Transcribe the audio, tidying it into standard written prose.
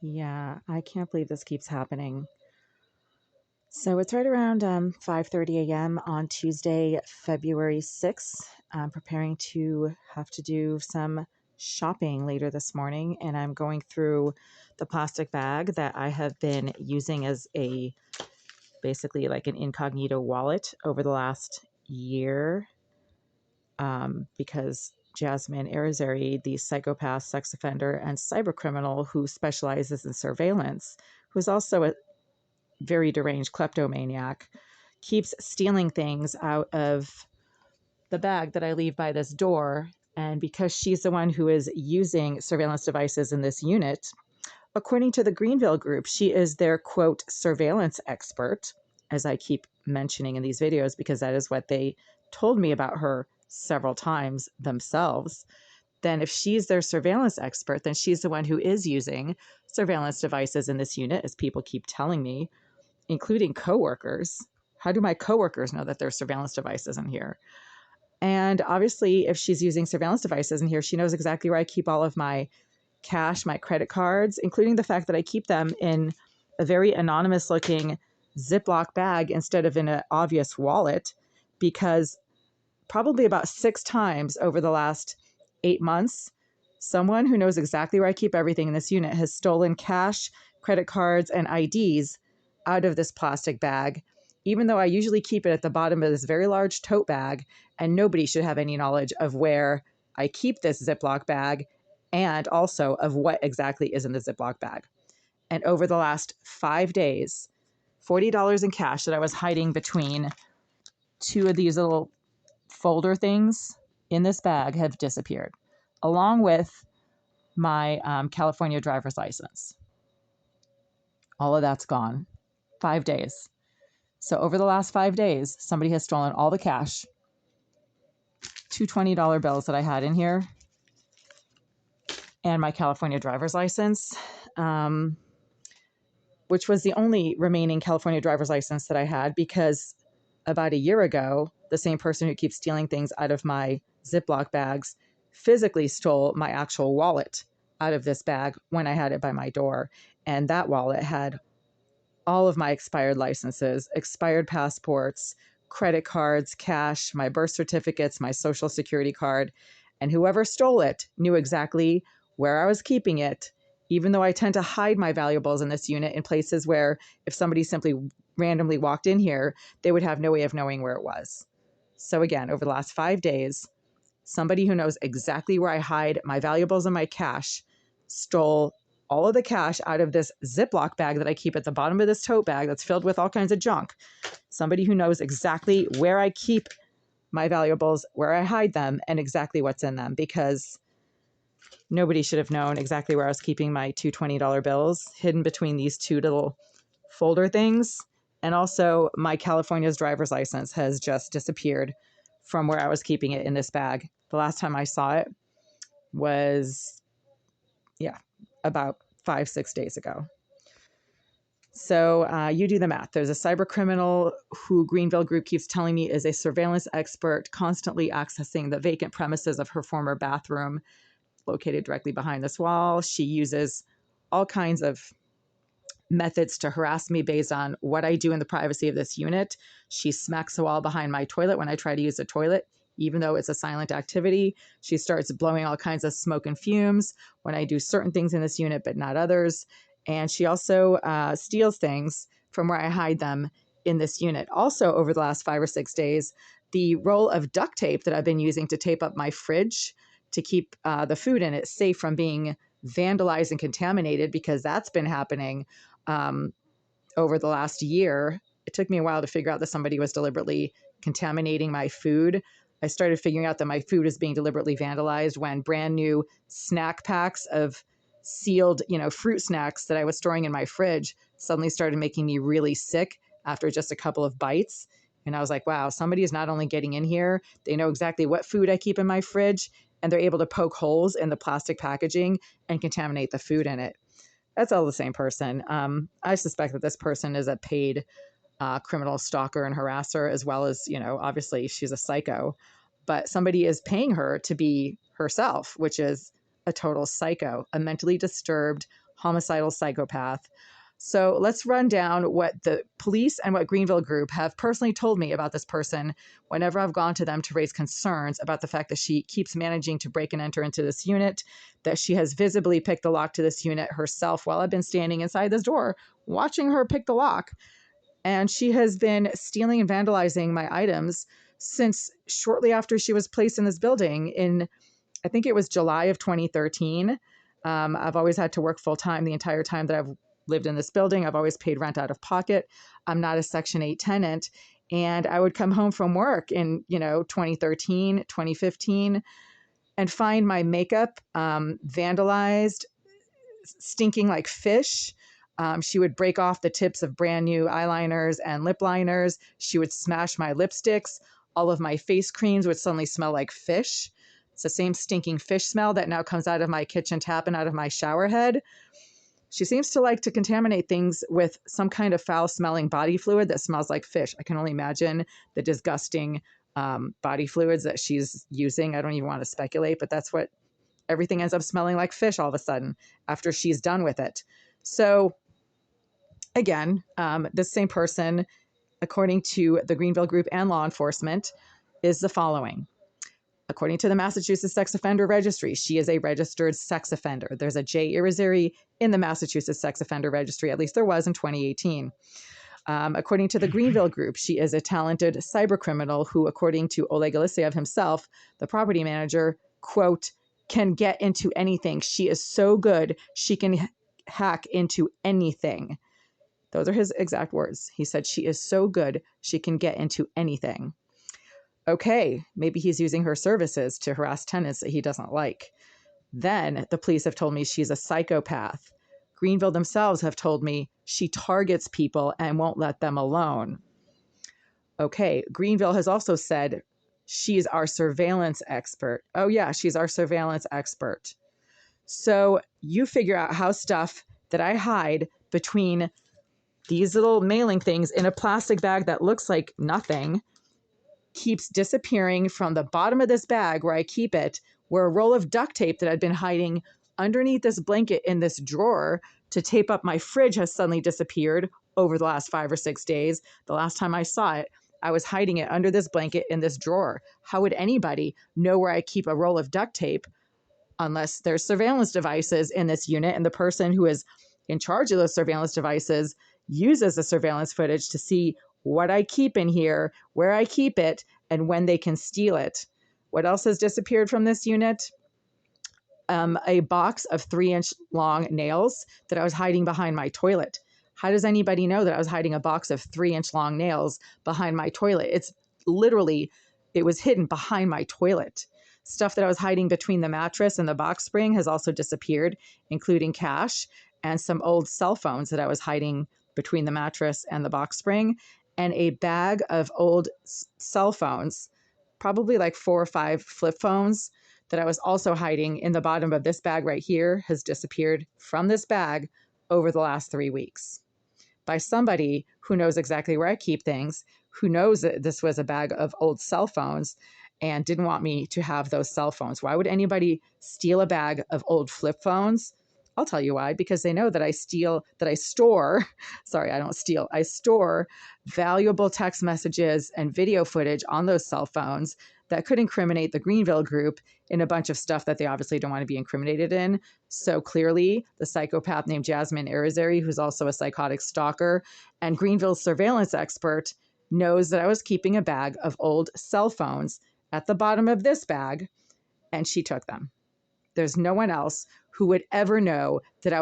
Yeah, I can't believe this keeps happening. So it's right around 5:30 a.m. on Tuesday, February 6th. I'm preparing to have to do some shopping later this morning, and I'm going through the plastic bag that I have been using as a basically like an incognito wallet over the last year, because Jasmine Arizari, the psychopath, sex offender, and cyber criminal who specializes in surveillance, who's also a very deranged kleptomaniac, keeps stealing things out of the bag that I leave by this door. And because she's the one who is using surveillance devices in this unit, according to the Greenville group, she is their quote surveillance expert, as I keep mentioning in these videos, because that is what they told me about her several times themselves. Then if she's their surveillance expert, then she's the one who is using surveillance devices in this unit, as people keep telling me, including coworkers. How do my coworkers know that there's surveillance devices in here? And obviously, if she's using surveillance devices in here, she knows exactly where I keep all of my cash, my credit cards, including the fact that I keep them in a very anonymous looking Ziploc bag instead of in an obvious wallet, because probably about 6 times over the last 8 months, someone who knows exactly where I keep everything in this unit has stolen cash, credit cards, and IDs out of this plastic bag, even though I usually keep it at the bottom of this very large tote bag, and nobody should have any knowledge of where I keep this Ziploc bag and also of what exactly is in the Ziploc bag. And over the last 5 days, $40 in cash that I was hiding between two of these little folder things in this bag have disappeared, along with my California driver's license. All of that's gone. 5 days. So over the last 5 days, somebody has stolen all the cash, two $20 bills that I had in here, and my California driver's license, which was the only remaining California driver's license that I had, because about a year ago, the same person who keeps stealing things out of my Ziploc bags physically stole my actual wallet out of this bag when I had it by my door. And that wallet had all of my expired licenses, expired passports, credit cards, cash, my birth certificates, my social security card. And whoever stole it knew exactly where I was keeping it, even though I tend to hide my valuables in this unit in places where if somebody simply randomly walked in here, they would have no way of knowing where it was. So again, over the last 5 days, somebody who knows exactly where I hide my valuables and my cash stole all of the cash out of this Ziploc bag that I keep at the bottom of this tote bag that's filled with all kinds of junk. Somebody who knows exactly where I keep my valuables, where I hide them, and exactly what's in them, because nobody should have known exactly where I was keeping my two $20 bills hidden between these two little folder things. And also, my California's driver's license has just disappeared from where I was keeping it in this bag. The last time I saw it was, yeah, about 5, 6 days ago. So you do the math. There's a cyber criminal who Greenville Group keeps telling me is a surveillance expert, constantly accessing the vacant premises of her former bathroom located directly behind this wall. She uses all kinds of methods to harass me based on what I do in the privacy of this unit. She smacks the wall behind my toilet when I try to use the toilet, even though it's a silent activity. She starts blowing all kinds of smoke and fumes when I do certain things in this unit, but not others. And she also steals things from where I hide them in this unit. Also, over the last 5 or 6 days, the roll of duct tape that I've been using to tape up my fridge to keep the food in it safe from being vandalized and contaminated, because that's been happening over the last year. It took me a while to figure out that somebody was deliberately contaminating my food. I started figuring out that my food is being deliberately vandalized when brand new snack packs of sealed, fruit snacks that I was storing in my fridge suddenly started making me really sick after just a couple of bites. And I was like, wow, somebody is not only getting in here, they know exactly what food I keep in my fridge, and they're able to poke holes in the plastic packaging and contaminate the food in it. That's all the same person. I suspect that this person is a paid criminal stalker and harasser, as well as, obviously she's a psycho, but somebody is paying her to be herself, which is a total psycho, a mentally disturbed, homicidal psychopath. So let's run down what the police and what Greenville Group have personally told me about this person whenever I've gone to them to raise concerns about the fact that she keeps managing to break and enter into this unit, that she has visibly picked the lock to this unit herself while I've been standing inside this door watching her pick the lock. And she has been stealing and vandalizing my items since shortly after she was placed in this building in, I think it was July of 2013. I've always had to work full time the entire time that I've lived in this building. I've always paid rent out of pocket. I'm not a Section 8 tenant. And I would come home from work in, 2013, 2015, and find my makeup vandalized, stinking like fish. She would break off the tips of brand new eyeliners and lip liners. She would smash my lipsticks. All of my face creams would suddenly smell like fish. It's the same stinking fish smell that now comes out of my kitchen tap and out of my shower head. She seems to like to contaminate things with some kind of foul-smelling body fluid that smells like fish. I can only imagine the disgusting body fluids that she's using. I don't even want to speculate, but that's what everything ends up smelling like fish all of a sudden after she's done with it. So again, this same person, according to the Greenville Group and law enforcement, is the following. According to the Massachusetts Sex Offender Registry, she is a registered sex offender. There's a J. Irizarry in the Massachusetts Sex Offender Registry, at least there was in 2018. According to the Greenville Group, she is a talented cybercriminal who, according to Oleg Alexeyev himself, the property manager, quote, can get into anything. She is so good, she can hack into anything. Those are his exact words. He said, she is so good, she can get into anything. Okay, maybe he's using her services to harass tenants that he doesn't like. Then the police have told me she's a psychopath. Greenville themselves have told me she targets people and won't let them alone. Okay, Greenville has also said she's our surveillance expert. Oh yeah, she's our surveillance expert. So you figure out how stuff that I hide between these little mailing things in a plastic bag that looks like nothing keeps disappearing from the bottom of this bag where I keep it, where a roll of duct tape that I'd been hiding underneath this blanket in this drawer to tape up my fridge has suddenly disappeared over the last 5 or 6 days. The last time I saw it, I was hiding it under this blanket in this drawer. How would anybody know where I keep a roll of duct tape unless there's surveillance devices in this unit and the person who is in charge of those surveillance devices uses the surveillance footage to see what I keep in here, where I keep it, and when they can steal it. What else has disappeared from this unit? A box of 3-inch long nails that I was hiding behind my toilet. How does anybody know that I was hiding a box of 3-inch long nails behind my toilet? It's literally, it was hidden behind my toilet. Stuff that I was hiding between the mattress and the box spring has also disappeared, including cash and some old cell phones that I was hiding between the mattress and the box spring, and a bag of old cell phones, probably like 4 or 5 flip phones that I was also hiding in the bottom of this bag right here has disappeared from this bag over the last 3 weeks by somebody who knows exactly where I keep things, who knows that this was a bag of old cell phones and didn't want me to have those cell phones. Why would anybody steal a bag of old flip phones? I'll tell you why, because they know that I store valuable text messages and video footage on those cell phones that could incriminate the Greenville Group in a bunch of stuff that they obviously don't want to be incriminated in. So clearly, the psychopath named Jasmine Irizarry, who's also a psychotic stalker, and Greenville's surveillance expert knows that I was keeping a bag of old cell phones at the bottom of this bag, and she took them. There's no one else who would ever know that I was